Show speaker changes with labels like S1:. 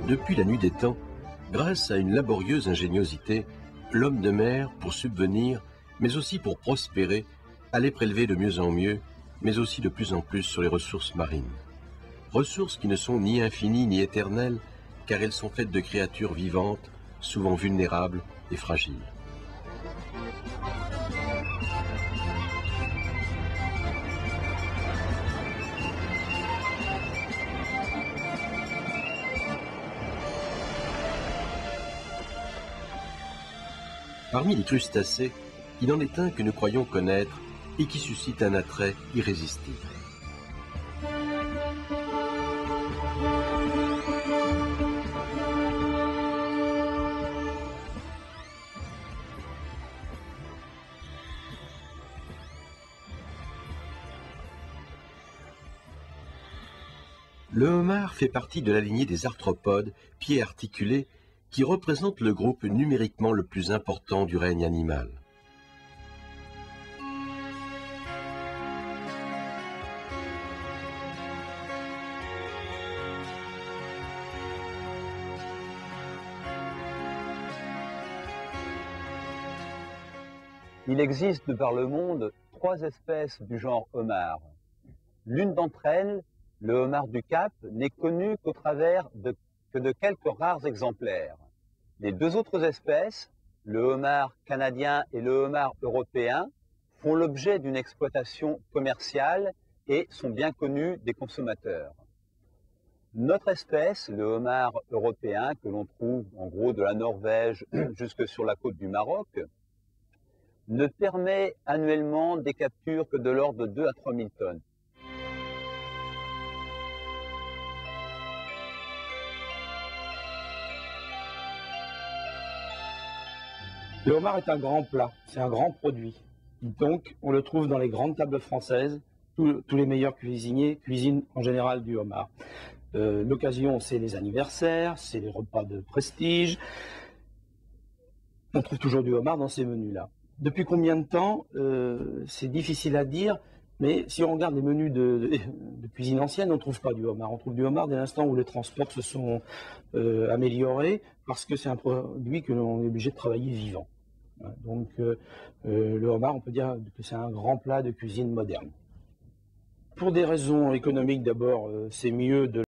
S1: Depuis la nuit des temps, grâce à une laborieuse ingéniosité, l'homme de mer, pour subvenir, mais aussi pour prospérer, allait prélever de mieux en mieux, mais aussi de plus en plus sur les ressources marines. Ressources qui ne sont ni infinies ni éternelles, car elles sont faites de créatures vivantes, souvent vulnérables et fragiles. Parmi les crustacés, il en est un que nous croyons connaître et qui suscite un attrait irrésistible. Le homard fait partie de la lignée des arthropodes, pieds articulés, qui représente le groupe numériquement le plus important du règne animal.
S2: Il existe de par le monde 3 espèces du genre homard. L'une d'entre elles, le homard du Cap, n'est connu qu'au travers que de quelques rares exemplaires. Les 2 autres espèces, le homard canadien et le homard européen, font l'objet d'une exploitation commerciale et sont bien connus des consommateurs. Notre espèce, le homard européen, que l'on trouve en gros de la Norvège jusque sur la côte du Maroc, ne permet annuellement des captures que de l'ordre de 2 à 3 000 tonnes.
S3: Le homard est un grand plat, c'est un grand produit. Donc, on le trouve dans les grandes tables françaises. Tous les meilleurs cuisiniers cuisinent en général du homard. L'occasion, c'est les anniversaires, c'est les repas de prestige. On trouve toujours du homard dans ces menus-là. Depuis combien de temps, c'est difficile à dire, mais si on regarde les menus de cuisine ancienne, on ne trouve pas du homard. On trouve du homard dès l'instant où les transports se sont améliorés, parce que c'est un produit que l'on est obligé de travailler vivant. Donc le homard, on peut dire que c'est un grand plat de cuisine moderne. Pour des raisons économiques d'abord, c'est mieux de